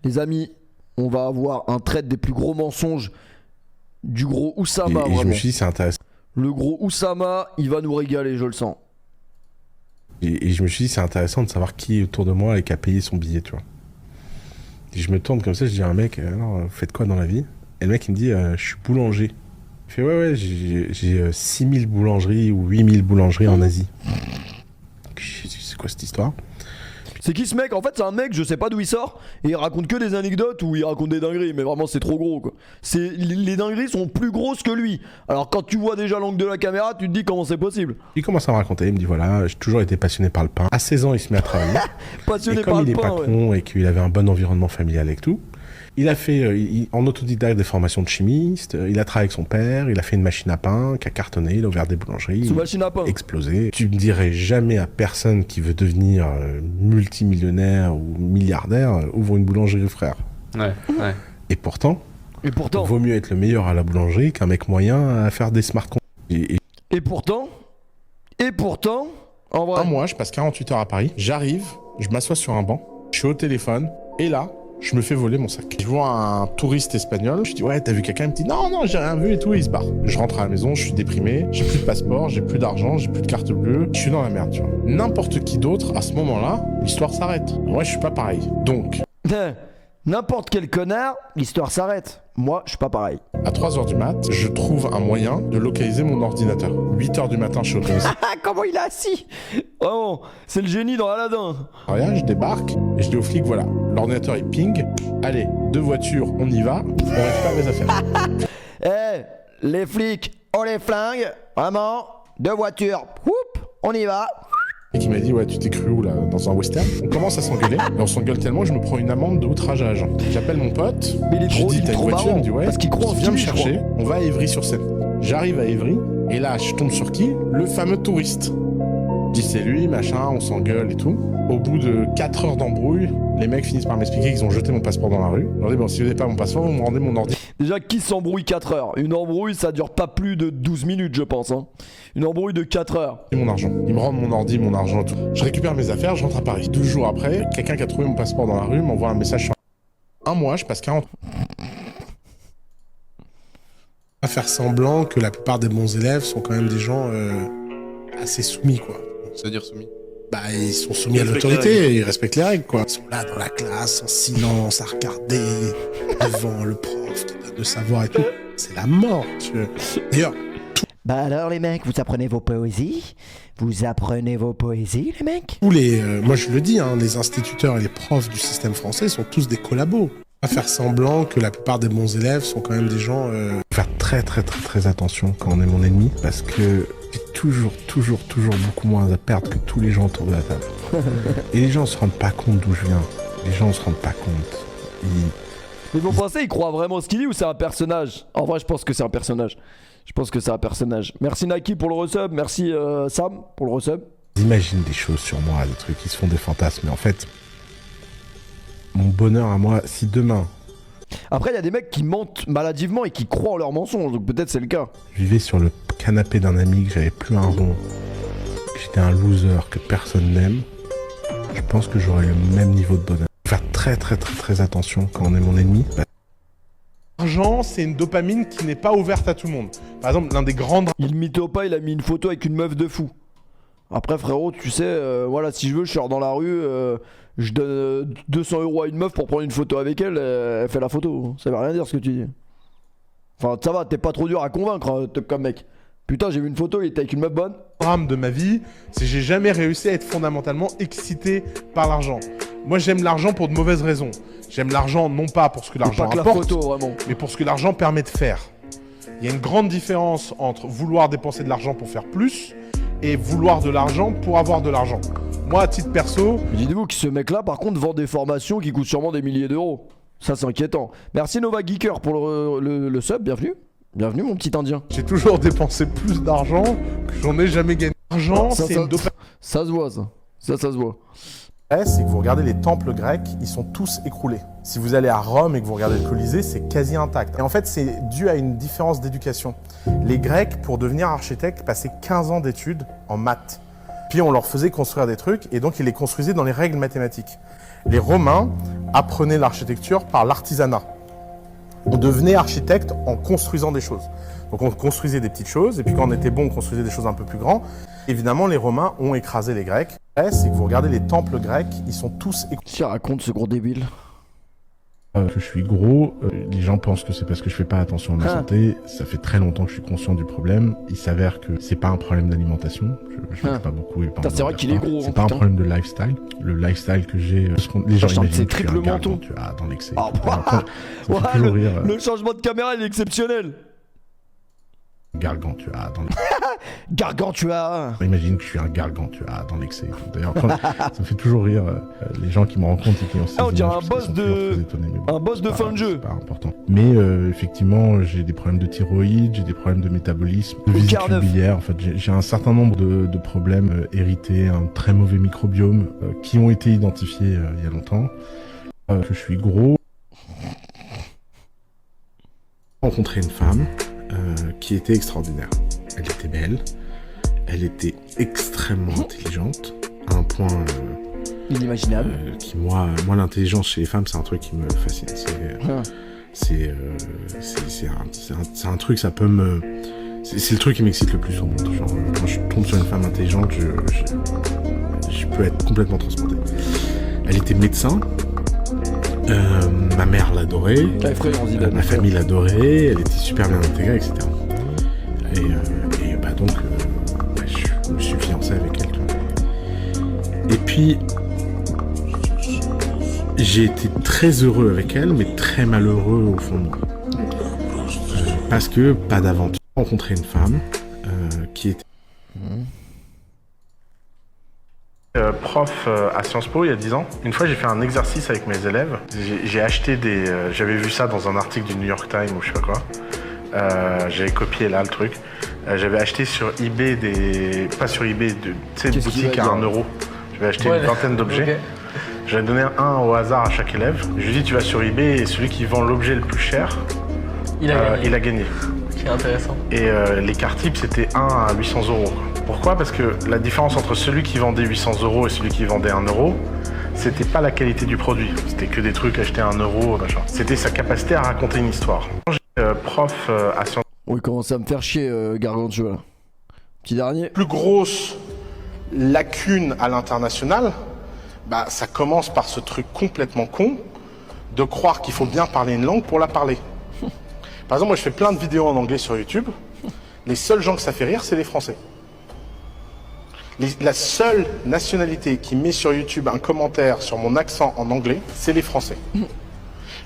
Les amis, on va avoir un trait des plus gros mensonges du gros Oussama. Et je me suis dit, c'est intéressant. Le gros Oussama, il va nous régaler, je le sens. Et je me suis dit, c'est intéressant de savoir qui est autour de moi et qui a payé son billet, tu vois. Et je me tourne comme ça, je dis à un mec, alors, vous faites quoi dans la vie? Et le mec, il me dit, je suis boulanger. Il fait, ouais, j'ai 6000 boulangeries ou 8000 boulangeries en Asie. C'est quoi cette histoire? C'est qui ce mec? En fait, c'est un mec, je sais pas d'où il sort, et il raconte que des anecdotes ou il raconte des dingueries, mais vraiment, c'est trop gros, quoi. Les dingueries sont plus grosses que lui. Alors, quand tu vois déjà l'angle de la caméra, tu te dis comment c'est possible. Il commence à me raconter, il me dit, voilà, j'ai toujours été passionné par le pain. À 16 ans, il se met à travailler. Passionné et comme par il le est pain, patron et qu'il avait un bon environnement familial et tout, il a fait en autodidacte des formations de chimiste, il a travaillé avec son père, il a fait une machine à pain qui a cartonné, il a ouvert des boulangeries, Sous machine à pain. explosé. Tu me dirais jamais à personne qui veut devenir multimillionnaire ou milliardaire, ouvre une boulangerie, frère. Ouais. Et pourtant, Et vaut mieux être le meilleur à la boulangerie qu'un mec moyen à faire des smart contracts. Et pourtant, en vrai. Un mois, je passe 48 heures à Paris, j'arrive, je m'assois sur un banc, je suis au téléphone, et là, je me fais voler mon sac. Je vois un touriste espagnol, je dis ouais, t'as vu quelqu'un? Il me dit non, j'ai rien vu et tout, et il se barre. Je rentre à la maison, je suis déprimé, j'ai plus de passeport, j'ai plus d'argent, j'ai plus de carte bleue, je suis dans la merde, tu vois. N'importe qui d'autre, à ce moment-là, l'histoire s'arrête. Moi, je suis pas pareil. Donc, N'importe quel connard, l'histoire s'arrête. Moi, je suis pas pareil. à 3h du mat, je trouve un moyen de localiser mon ordinateur. 8h du matin, je suis au commissariat, Ah, comment il est assis? Vraiment, c'est le génie dans Aladdin. je débarque, et je dis au flic, voilà, l'ordinateur est ping, allez, 2 voitures, on y va, on récupère mes affaires. Les flics, on les flingue. Vraiment, 2 voitures. Oup, on y va. Et qui m'a dit ouais, tu t'es cru où là, dans un western? On commence à s'engueuler, et on s'engueule tellement que je me prends une amende de outrage à l'agent. J'appelle mon pote, Mais il est je trop, dis il est t'as une trop voiture? Il marrant. me dit ouais, Parce qu'il croit en viens me Stevie, je chercher, crois. on va à Évry-sur-Seine. J'arrive à Évry, et là je tombe sur qui? Le fameux touriste. Je dis c'est lui, machin, on s'engueule et tout. Au bout de 4 heures d'embrouille, les mecs finissent par m'expliquer qu'ils ont jeté mon passeport dans la rue. Je leur dis bon, si vous n'avez pas mon passeport, vous me rendez mon ordi. Déjà, qui s'embrouille 4 heures? Une embrouille, ça dure pas plus de 12 minutes, je pense. Hein. Une embrouille de 4 heures. Et mon argent. Ils me rendent mon ordi, mon argent et tout. Je récupère mes affaires, je rentre à Paris. 12 jours après, quelqu'un qui a trouvé mon passeport dans la rue m'envoie un message sur... Un mois, je passe 40... À faire semblant que la plupart des bons élèves sont quand même des gens assez soumis, quoi. C'est-à-dire soumis. Bah, ils sont soumis à l'autorité, ils respectent les règles, quoi. Ils sont là dans la classe, en silence, à regarder devant le prof qui donne le savoir et tout. C'est la mort, tu vois. D'ailleurs, Bah alors les mecs, vous apprenez vos poésies? Vous apprenez vos poésies, les mecs? tous les... moi, je le dis, hein, les instituteurs et les profs du système français sont tous des collabos. À faire semblant que la plupart des bons élèves sont quand même des gens... Faire très attention quand on est mon ennemi, parce que j'ai toujours beaucoup moins à perdre que tous les gens autour de la table. Et les gens se rendent pas compte d'où je viens. Les gens se rendent pas compte. Mais vous pensez, il croit vraiment ce qu'il dit ou c'est un personnage? En vrai, je pense que c'est un personnage. Merci Naki pour le resub, merci Sam pour le resub. Ils imaginent des choses sur moi, des trucs, ils se font des fantasmes. Mais en fait, mon bonheur à moi, si demain... Après, il y a des mecs qui mentent maladivement et qui croient en leurs mensonges, donc peut-être c'est le cas. Je vivais sur le canapé d'un ami, que j'avais plus un rond, que j'étais un loser, que personne n'aime, je pense que j'aurais le même niveau de bonheur. Faire très attention quand on est mon ennemi. L'argent, c'est une dopamine qui n'est pas ouverte à tout le monde. Par exemple, l'un des grands... Il mytho pas, il a mis une photo avec une meuf de fou. Après frérot, tu sais, voilà, si je veux, je sors dans la rue, je donne 200 € à une meuf pour prendre une photo avec elle, elle fait la photo. Ça veut rien dire ce que tu dis. Enfin, ça va, t'es pas trop dur à convaincre, comme mec. Putain, j'ai vu une photo, il était avec une meuf bonne. Le drame de ma vie, c'est que j'ai jamais réussi à être fondamentalement excité par l'argent. Moi, j'aime l'argent pour de mauvaises raisons. J'aime l'argent non pas pour ce que l'argent Pas que la apporte, photo, vraiment. mais pour ce que l'argent permet de faire. Il y a une grande différence entre vouloir dépenser de l'argent pour faire plus et vouloir de l'argent pour avoir de l'argent. Moi, à titre perso... Mais dites-vous que ce mec-là, par contre, vend des formations qui coûtent sûrement des milliers d'euros. Ça, c'est inquiétant. Merci Nova Geeker pour le sub, bienvenue. Bienvenue, mon petit indien. J'ai toujours dépensé plus d'argent que j'en ai jamais gagné. L'argent, c'est une dopamine. Ça se voit, ça. Ça se voit. C'est que vous regardez les temples grecs, ils sont tous écroulés. Si vous allez à Rome et que vous regardez le Colisée, c'est quasi intact. Et en fait, c'est dû à une différence d'éducation. Les Grecs, pour devenir architectes, passaient 15 ans d'études en maths. Puis on leur faisait construire des trucs, et donc ils les construisaient dans les règles mathématiques. Les Romains apprenaient l'architecture par l'artisanat. On devenait architecte en construisant des choses. Donc on construisait des petites choses, et puis quand on était bon, on construisait des choses un peu plus grandes. Évidemment, les Romains ont écrasé les Grecs. C'est que vous regardez les temples grecs, ils sont tous... Qui raconte ce gros débile? Que je suis gros, les gens pensent que c'est parce que je fais pas attention à ma santé. Ça fait très longtemps que je suis conscient du problème. Il s'avère que c'est pas un problème d'alimentation. Je mange pas beaucoup. C'est vrai qu'il est gros. C'est pas un problème de lifestyle. Le lifestyle que j'ai, les gens imaginent c'est que je suis triple un gargant, menton. tu vois, dans l'excès. Oh, Ça me fait toujours rire. Le changement de caméra il est exceptionnel. Gargantua dans Gargantua. Imagine que je suis un gargantua dans l'excès. D'ailleurs, ça me fait toujours rire les gens qui me rencontrent et qui ont ces on dirait images, un parce boss qu'ils sont de toujours très étonnés, mais bon, un boss de fin de jeu. C'est pas important. Mais effectivement, j'ai des problèmes de thyroïde, j'ai des problèmes de métabolisme, de vésicule biliaire. En fait, j'ai un certain nombre de problèmes hérités, un très mauvais microbiome qui ont été identifiés il y a longtemps. Que je suis gros. J'ai rencontré une femme qui était extraordinaire. Elle était belle, elle était extrêmement intelligente, à un point inimaginable. Qui moi l'intelligence chez les femmes, c'est un truc qui me fascine. C'est un truc, ça peut me... C'est le truc qui m'excite le plus au monde. Genre, quand je tombe sur une femme intelligente, je peux être complètement transporté. Elle était médecin. Ma mère l'adorait, ma famille l'adorait, elle était super bien intégrée, etc. Et bah donc, je me suis fiancé avec elle. Et puis, j'ai été très heureux avec elle, mais très malheureux au fond de moi. Parce que, pas d'aventure. J'ai rencontré une femme qui était... prof à Sciences Po il y a 10 ans. Une fois j'ai fait un exercice avec mes élèves. J'ai acheté des... j'avais vu ça dans un article du New York Times ou je sais pas quoi. J'avais copié là le truc. J'avais acheté sur eBay des... Pas sur eBay, tu sais, une boutique à 1 euro. J'avais acheté une vingtaine d'objets. Okay. J'avais donné un au hasard à chaque élève. Je lui ai dit tu vas sur eBay et celui qui vend l'objet le plus cher, il a gagné. C'est intéressant. Et l'écart type c'était 1 à 800 euros. Pourquoi? Parce que la différence entre celui qui vendait 800 euros et celui qui vendait 1 euro, c'était pas la qualité du produit. C'était que des trucs achetés à 1 euro, machin. C'était sa capacité à raconter une histoire. J'étais prof à Sciences Po. Oui, il commence à me faire chier, Gargantua. Petit dernier. Plus grosse lacune à l'international, bah, ça commence par ce truc complètement con de croire qu'il faut bien parler une langue pour la parler. Par exemple, moi je fais plein de vidéos en anglais sur YouTube. Les seuls gens que ça fait rire, c'est les Français. La seule nationalité qui met sur YouTube un commentaire sur mon accent en anglais, c'est les Français.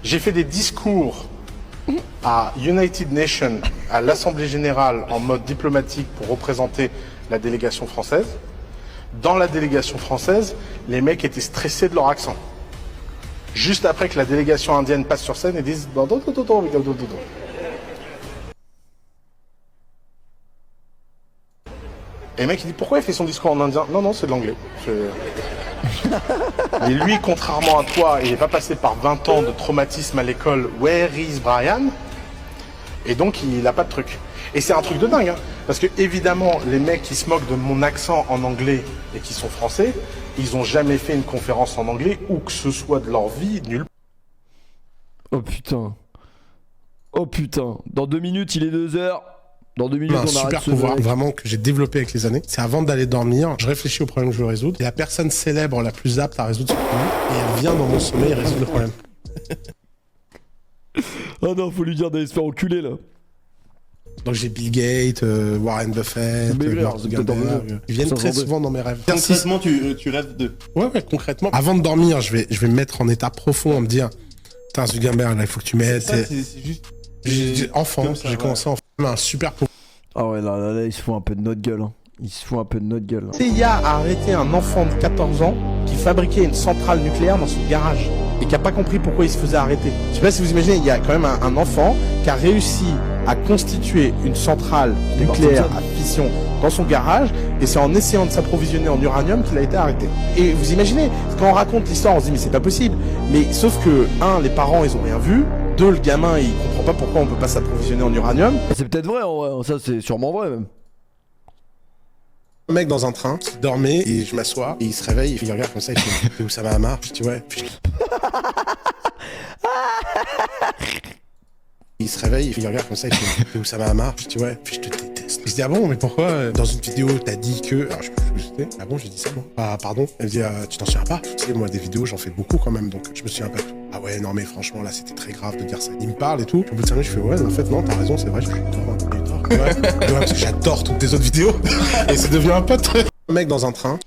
J'ai fait des discours à United Nations, à l'Assemblée Générale, en mode diplomatique pour représenter la délégation française. Dans la délégation française, les mecs étaient stressés de leur accent. Juste après que la délégation indienne passe sur scène et disent... Et le mec il dit pourquoi il fait son discours en indien? Non, c'est de l'anglais. Et lui, contrairement à toi, il n'est pas passé par 20 ans de traumatisme à l'école. Where is Brian? Et donc il n'a pas de truc. Et c'est un truc de dingue, hein, parce que évidemment, les mecs qui se moquent de mon accent en anglais et qui sont français, ils ont jamais fait une conférence en anglais ou que ce soit de leur vie, nulle. Oh putain. Oh putain. Dans 2 minutes, il est 2h. Dans 2 minutes, un super pouvoir vraiment que j'ai développé avec les années. C'est avant d'aller dormir, je réfléchis au problème que je veux résoudre. Et la personne célèbre la plus apte à résoudre ce problème, et elle vient dans mon sommeil et résoudre le problème. Oh non, faut lui dire d'aller se faire enculer là. Donc j'ai Bill Gates, Warren Buffett, Mark Zuckerberg. Ils viennent très souvent dans mes rêves. Concrètement, tu rêves de... Ouais, concrètement. Avant de dormir, je vais me mettre en état profond, à me dire, putain, Zuckerberg, là, il faut que tu m'aides. C'est juste... Enfant, j'ai commencé enfant. Un super pouvoir. Ah ouais, là, il se fout un peu de notre gueule. Hein. Il se fout un peu de notre gueule. CIA a arrêté un enfant de 14 ans qui fabriquait une centrale nucléaire dans son garage et qui a pas compris pourquoi il se faisait arrêter. Je sais pas si vous imaginez, il y a quand même un enfant qui a réussi à constituer une centrale nucléaire à fission dans son garage et c'est en essayant de s'approvisionner en uranium qu'il a été arrêté. Et vous imaginez, quand on raconte l'histoire, on se dit mais c'est pas possible. Mais sauf que, les parents ils ont rien vu. 2, le gamin il comprend pas pourquoi on peut pas s'approvisionner en uranium. C'est peut-être vrai, ça c'est sûrement vrai même. Un mec dans un train qui dormait et je m'assois et il se réveille et il regarde comme ça, il fait t'es où ça m'a marre? Je dis ouais. Il se réveille et il regarde comme ça, il fait t'es où ça m'a marre? Je dis ouais. Puis je te déteste. Il se dit ah bon mais pourquoi dans une vidéo t'as dit que. Alors je me suis dit ah bon j'ai dit ça moi. Ah pardon. Elle me dit tu t'en souviens pas? Tu sais moi des vidéos j'en fais beaucoup quand même donc je me souviens pas de tout. Ah ouais non mais franchement là c'était très grave de dire ça. Il me parle et tout. Puis au bout de 5 minutes je fais ouais en fait non t'as raison c'est vrai je suis tort. Ouais, ouais, parce que j'adore toutes tes autres vidéos et c'est devenu un pote. Un mec dans un train.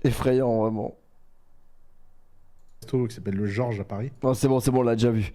Effrayant, vraiment. Qui s'appelle le Georges à Paris. Non, c'est bon, on l'a déjà vu.